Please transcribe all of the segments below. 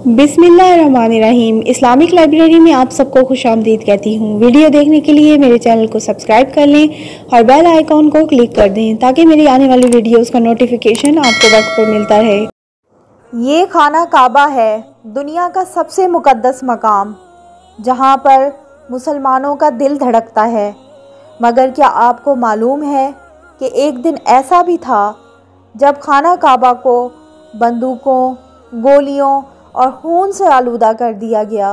बिस्मिल्लाहिर्रहमानिर्रहीम। Islamic library में आप सबको खुशामदीद कहती हूँ। वीडियो देखने के लिए मेरे चैनल को सब्सक्राइब कर लें और बेल आइकॉन को क्लिक कर दें ताकि मेरी आने वाली वीडियोस का नोटिफिकेशन आपको वक्त पर मिलता रहे। ये खाना काबा है, दुनिया का सबसे मुक़द्दस मकाम, जहाँ पर मुसलमानों का दिल धड़कता है। मगर क्या आपको मालूम है कि एक दिन ऐसा भी था जब खाना काबा को बंदूकों, गोलियों और खून से आलूदा कर दिया गया।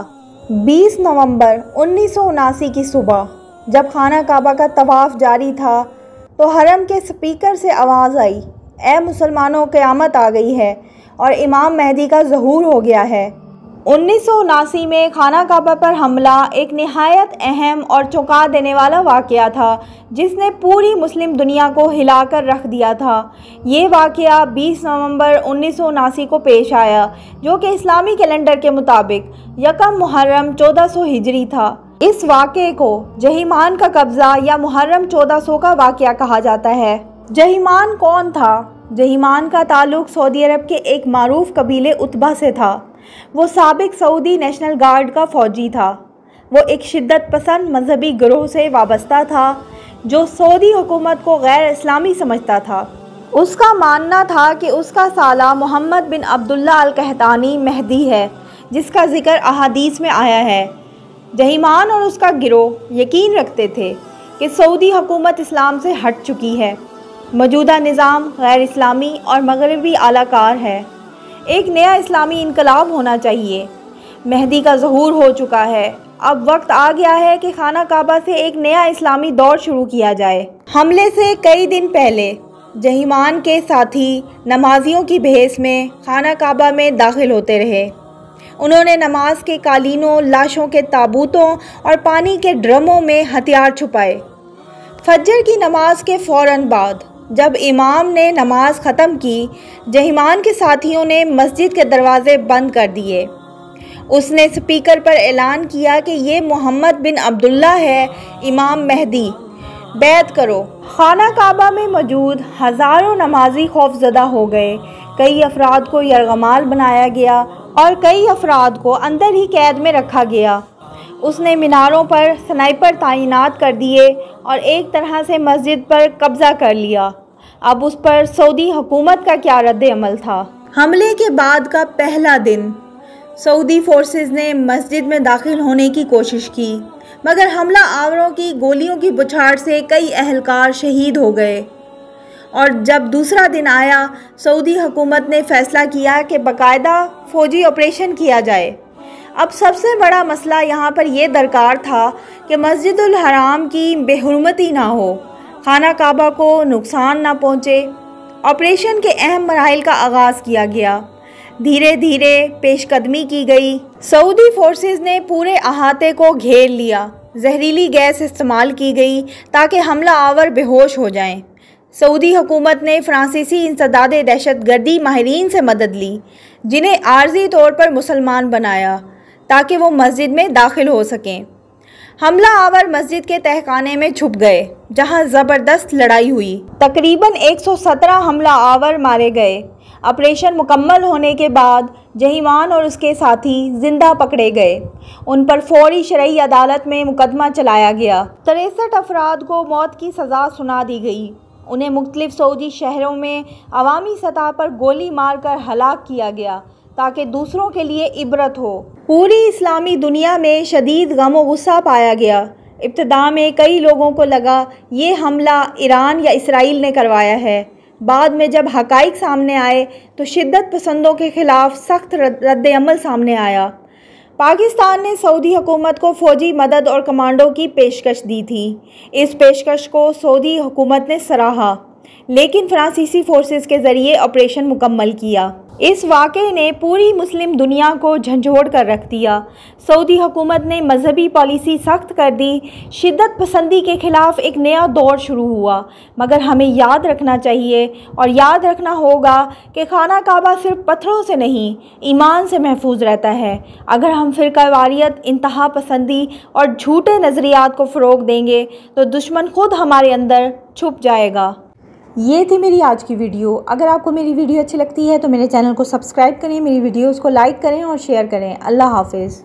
20 नवंबर 1979 की सुबह जब खाना काबा का तवाफ़ जारी था तो हरम के स्पीकर से आवाज़ आई, ए मुसलमानों, क़यामत आ गई है और इमाम मेहदी का ज़हूर हो गया है। 1979 में खाना काबा पर हमला एक निहायत अहम और चौंका देने वाला वाक़या था जिसने पूरी मुस्लिम दुनिया को हिलाकर रख दिया था। ये वाक़या 20 नवंबर 1979 को पेश आया, जो कि इस्लामी कैलेंडर के मुताबिक यकम मुहर्रम 1400 हिजरी था। इस वाक़े को जहीमान का कब्ज़ा या मुहर्रम 1400 का वाक़या कहा जाता है। जहीमान कौन था? जहीमान का ताल्लुक़ सऊदी अरब के एक मारूफ कबीले उतबा से था। वो साबिक सऊदी नेशनल गार्ड का फ़ौजी था। वो एक शिद्दत पसंद मजहबी गिरोह से वाबस्ता था जो सऊदी हुकूमत को गैर इस्लामी समझता था। उसका मानना था कि उसका साला मोहम्मद बिन अब्दुल्ला अल कहतानी मेहदी है, जिसका ज़िक्र अहादीस में आया है। जहीमान और उसका गिरोह यकीन रखते थे कि सऊदी हुकूमत इस्लाम से हट चुकी है। मौजूदा निज़ाम गैर इस्लामी और मगरबी आलाकार है। एक नया इस्लामी इनकलाब होना चाहिए। मेहदी का ज़हूर हो चुका है। अब वक्त आ गया है कि खाना काबा से एक नया इस्लामी दौर शुरू किया जाए। हमले से कई दिन पहले जहीमान के साथी नमाजियों की भेस में खाना काबा में दाखिल होते रहे। उन्होंने नमाज के कालीनों, लाशों के ताबूतों और पानी के ड्रमों में हथियार छुपाए। फज्र की नमाज के फ़ौरन बाद जब इमाम ने नमाज ख़त्म की, जहीमान के साथियों ने मस्जिद के दरवाज़े बंद कर दिए। उसने स्पीकर पर ऐलान किया कि ये मोहम्मद बिन अब्दुल्ला है, इमाम मेहदी, बैत करो। खाना काबा में मौजूद हज़ारों नमाजी खौफज़दा हो गए। कई अफराद को यरगमाल बनाया गया और कई अफराद को अंदर ही कैद में रखा गया। उसने मीनारों पर स्नाइपर तैनात कर दिए और एक तरह से मस्जिद पर कब्ज़ा कर लिया। अब उस पर सऊदी हुकूमत का क्या रद्द-ए-अमल था? हमले के बाद का पहला दिन सऊदी फोर्सेस ने मस्जिद में दाखिल होने की कोशिश की, मगर हमला आवरों की गोलियों की बौछार से कई अहलकार शहीद हो गए। और जब दूसरा दिन आया, सऊदी हुकूमत ने फ़ैसला किया कि बाकायदा फ़ौजी ऑपरेशन किया जाए। अब सबसे बड़ा मसला यहाँ पर यह दरकार था कि मस्जिदुल हराम की बेहुरमती ना हो, खाना काबा को नुकसान ना पहुँचे। ऑपरेशन के अहम मराहिल का आगाज़ किया गया। धीरे धीरे पेशकदमी की गई। सऊदी फोर्सेस ने पूरे अहाते को घेर लिया। जहरीली गैस इस्तेमाल की गई ताकि हमला आवर बेहोश हो जाएं। सऊदी हुकूमत ने फ्रांसीसी इंसदाद दहशतगर्दी माहिरीन से मदद ली, जिन्हें आर्जी तौर पर मुसलमान बनाया ताकि वो मस्जिद में दाखिल हो सकें। हमला आवर मस्जिद के तहखाने में छुप गए, जहां ज़बरदस्त लड़ाई हुई। तकरीबन 117 हमला आवर मारे गए। ऑपरेशन मुकम्मल होने के बाद जहीमान और उसके साथी जिंदा पकड़े गए। उन पर फौरी शरई अदालत में मुकदमा चलाया गया। 63 अफराद को मौत की सज़ा सुना दी गई। उन्हें मुख्तलिफ सऊदी शहरों में अवामी सतह पर गोली मारकर हलाक किया गया ताकि दूसरों के लिए इबरत हो। पूरी इस्लामी दुनिया में शदीद गम और गुस्सा पाया गया। इब्तिदा में कई लोगों को लगा ये हमला ईरान या इसराइल ने करवाया है। बाद में जब हक़ाइक़ सामने आए तो शिद्दत पसंदों के ख़िलाफ़ सख्त रद्द-ए-अमल सामने आया। पाकिस्तान ने सऊदी हुकूमत को फ़ौजी मदद और कमांडो की पेशकश दी थी। इस पेशकश को सऊदी हुकूमत ने सराहा, लेकिन फ्रांसीसी फोर्सेस के ज़रिए ऑपरेशन मुकम्मल किया। इस वाक़े ने पूरी मुस्लिम दुनिया को झंझोड़ कर रख दिया। सऊदी हुकूमत ने मजहबी पॉलिसी सख्त कर दी। शिद्दत पसंदी के ख़िलाफ़ एक नया दौर शुरू हुआ। मगर हमें याद रखना चाहिए और याद रखना होगा कि खाना काबा सिर्फ पत्थरों से नहीं, ईमान से महफूज रहता है। अगर हम फ़िरक़ावारियत, इंतहा पसंदी और झूठे नज़रियात को फ़रोग़ देंगे तो दुश्मन खुद हमारे अंदर छुप जाएगा। ये थी मेरी आज की वीडियो। अगर आपको मेरी वीडियो अच्छी लगती है तो मेरे चैनल को सब्सक्राइब करें, मेरी वीडियोज़ को लाइक करें और शेयर करें। अल्लाह हाफिज़।